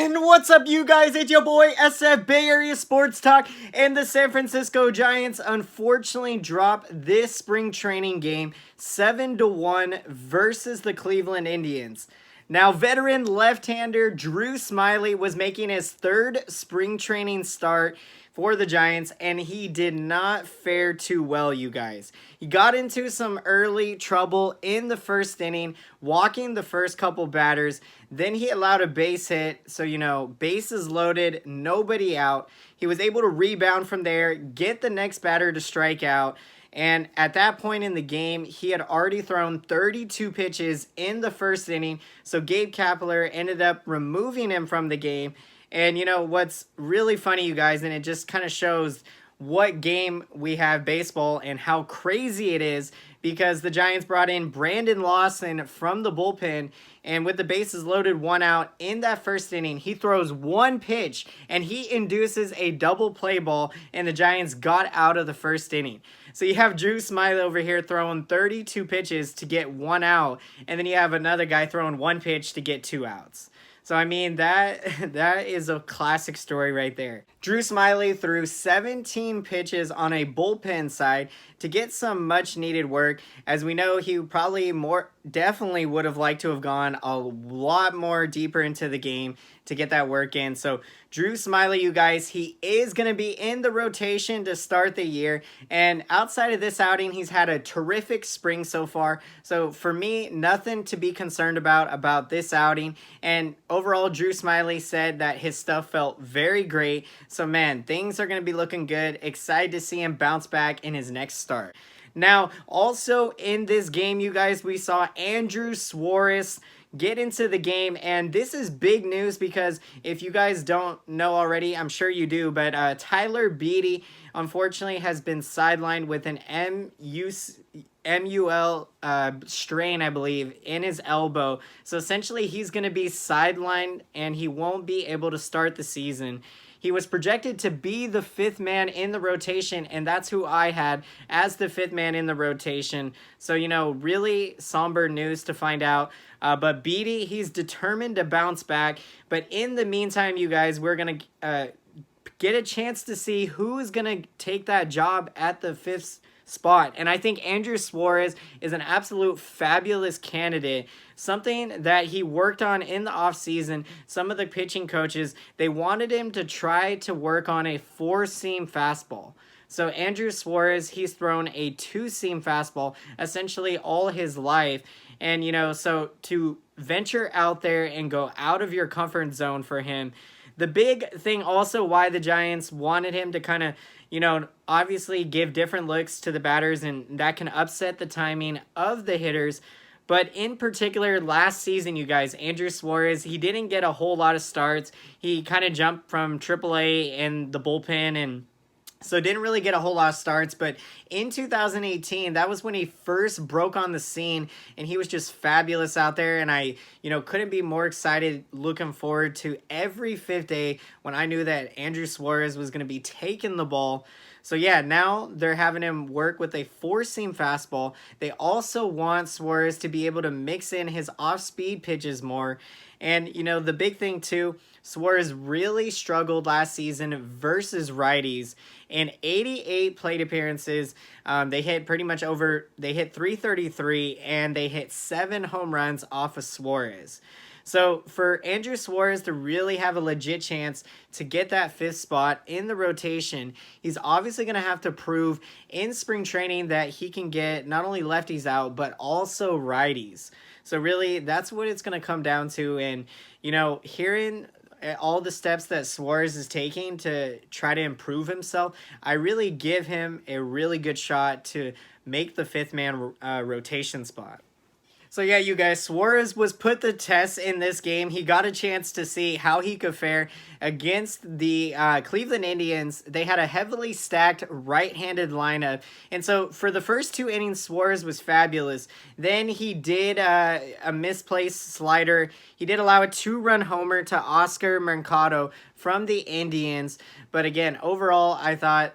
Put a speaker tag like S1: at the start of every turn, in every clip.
S1: And what's up, you guys? It's your boy SF Bay Area Sports Talk, and the San Francisco Giants unfortunately dropped this spring training game 7-1 versus the Cleveland Indians. Now, veteran left-hander Drew Smyly was making his third spring training start for the Giants, and he did not fare too well, you guys. He got into some early trouble in the first inning, walking the first couple batters. Then he allowed a base hit, so, bases loaded, nobody out. He was able to rebound from there, get the next batter to strike out. And at that point in the game, he had already thrown 32 pitches in the first inning. So Gabe Kapler ended up removing him from the game. And what's really funny, you guys, and it just kind of shows what game we have baseball and how crazy it is, because the Giants brought in Brandon Lawson from the bullpen, and with the bases loaded, one out in that first inning, he throws one pitch and he induces a double play ball, and the Giants got out of the first inning. So you have Drew Smyly over here throwing 32 pitches to get one out, and then you have another guy throwing one pitch to get two outs. So, I mean, that is a classic story right there. Drew Smyly threw 17 pitches on a bullpen side to get some much-needed work. As we know, he definitely would have liked to have gone a lot more deeper into the game to get that work in. So, Drew Smyly, you guys, he is going to be in the rotation to start the year. And outside of this outing, he's had a terrific spring so far. So, for me, nothing to be concerned about this outing. And overall, Drew Smyly said that his stuff felt very great. So, man, things are going to be looking good. Excited to see him bounce back in his next start. Now, also in this game, you guys, we saw Andrew Suarez get into the game, and this is big news because if you guys don't know already, I'm sure you do, but Tyler Beede unfortunately has been sidelined with an MUL strain, I believe, in his elbow. So essentially, he's going to be sidelined, and he won't be able to start the season. He was projected to be the fifth man in the rotation, and that's who I had as the fifth man in the rotation. So, really somber news to find out. But Beede, he's determined to bounce back. But in the meantime, you guys, we're going to get a chance to see who is going to take that job at the fifth spot. And I think Andrew Suarez is an absolute fabulous candidate. Something that he worked on in the offseason. Some of the pitching coaches, they wanted him to try to work on a four-seam fastball. So Andrew Suarez, he's thrown a two-seam fastball essentially all his life. And, so to venture out there and go out of your comfort zone for him. The big thing also why the Giants wanted him to kind of, obviously give different looks to the batters, and that can upset the timing of the hitters. But in particular, last season, you guys, Andrew Suarez, he didn't get a whole lot of starts. He kind of jumped from AAA in the bullpen, and so didn't really get a whole lot of starts. But in 2018, that was when he first broke on the scene, and he was just fabulous out there. And I, couldn't be more excited, looking forward to every fifth day when I knew that Andrew Suarez was going to be taking the ball. So yeah, now they're having him work with a four-seam fastball. They also want Suarez to be able to mix in his off-speed pitches more. And, the big thing too, Suarez really struggled last season versus righties. In 88 plate appearances, they hit 333, and they hit 7 home runs off of Suarez. So for Andrew Suarez to really have a legit chance to get that fifth spot in the rotation, he's obviously going to have to prove in spring training that he can get not only lefties out, but also righties. So really, that's what it's going to come down to. And, hearing all the steps that Suarez is taking to try to improve himself, I really give him a really good shot to make the fifth man rotation spot. So yeah, you guys, Suarez was put the test in this game. He got a chance to see how he could fare against the Cleveland Indians. They had a heavily stacked right-handed lineup. And so for the first 2 innings, Suarez was fabulous. Then he did a misplaced slider. He did allow a 2-run homer to Oscar Mercado from the Indians. But again, overall, I thought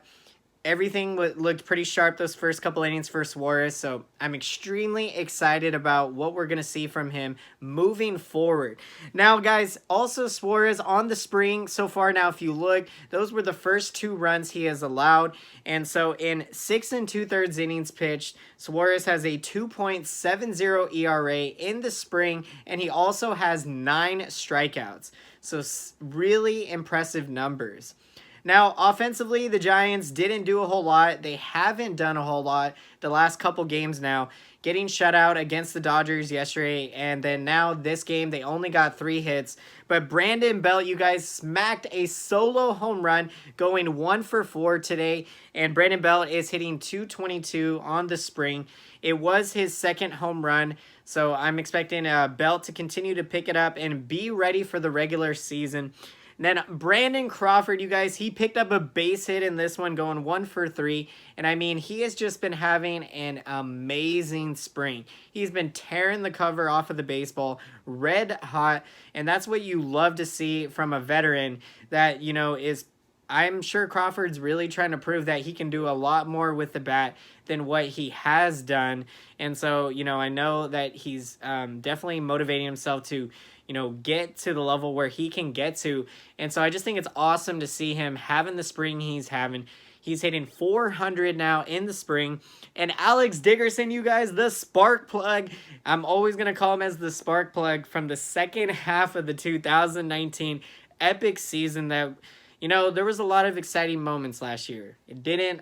S1: everything looked pretty sharp those first couple innings for Suarez, so I'm extremely excited about what we're going to see from him moving forward. Now, guys, also Suarez on the spring so far. Now, if you look, those were the first 2 runs he has allowed, and so in 6 2/3 innings pitched, Suarez has a 2.70 ERA in the spring, and he also has 9 strikeouts. So really impressive numbers. Now, offensively, the Giants didn't do a whole lot. They haven't done a whole lot the last couple games now. Getting shut out against the Dodgers yesterday, and then now this game, they only got 3 hits. But Brandon Belt, you guys, smacked a solo home run, going 1 for 4 today. And Brandon Belt is hitting .222 on the spring. It was his 2nd home run, so I'm expecting Belt to continue to pick it up and be ready for the regular season. And then Brandon Crawford, you guys, he picked up a base hit in this one, going 1 for 3. And I mean, he has just been having an amazing spring. He's been tearing the cover off of the baseball, red hot. And that's what you love to see from a veteran that, you know, is... I'm sure Crawford's really trying to prove that he can do a lot more with the bat than what he has done. And so, you know, I know that he's definitely motivating himself to, you know, get to the level where he can get to. And so I just think it's awesome to see him having the spring he's having. He's hitting 400 now in the spring. And Alex Dickerson, you guys, the spark plug. I'm always going to call him as the spark plug from the second half of the 2019 epic season that... You know, there was a lot of exciting moments last year. It didn't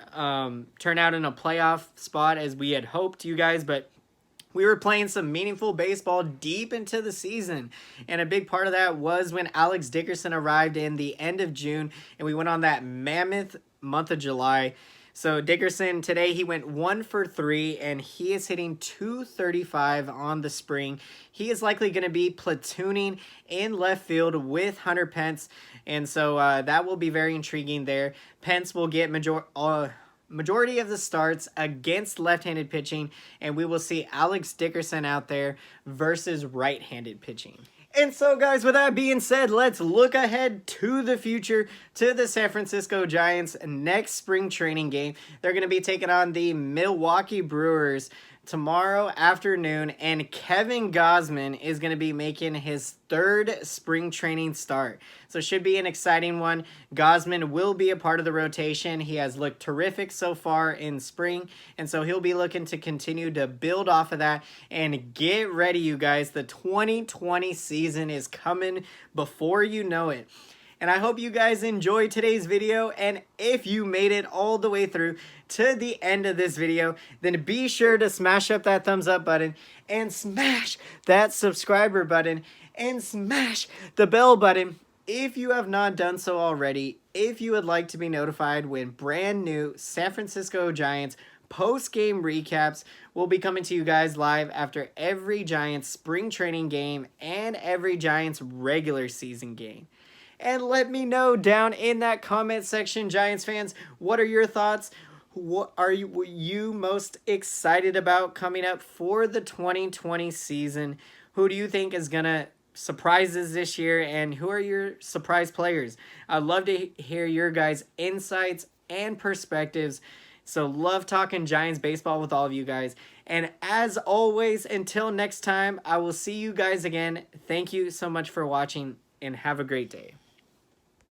S1: turn out in a playoff spot as we had hoped, you guys, but we were playing some meaningful baseball deep into the season. And a big part of that was when Alex Dickerson arrived in the end of June, and we went on that mammoth month of July. So Dickerson, today he went 1 for 3, and he is hitting .235 on the spring. He is likely going to be platooning in left field with Hunter Pence, and so that will be very intriguing there. Pence will get majority of the starts against left-handed pitching, and we will see Alex Dickerson out there versus right-handed pitching. And so, guys, with that being said, let's look ahead to the future, to the San Francisco Giants' next spring training game. They're going to be taking on the Milwaukee Brewers tomorrow afternoon, and Kevin Gausman is going to be making his 3rd spring training start. So should be an exciting one. Gausman will be a part of the rotation. He has looked terrific so far in spring, and so he'll be looking to continue to build off of that. And get ready, you guys. The 2020 season is coming before you know it. And I hope you guys enjoyed today's video, and if you made it all the way through to the end of this video, then be sure to smash up that thumbs up button, and smash that subscriber button, and smash the bell button if you have not done so already, if you would like to be notified when brand new San Francisco Giants post-game recaps will be coming to you guys live after every Giants spring training game and every Giants regular season game. And let me know down in that comment section, Giants fans, what are your thoughts? What are you most excited about coming up for the 2020 season? Who do you think is going to surprise us this year, and who are your surprise players? I'd love to hear your guys' insights and perspectives. So love talking Giants baseball with all of you guys. And as always, until next time, I will see you guys again. Thank you so much for watching, and have a great day.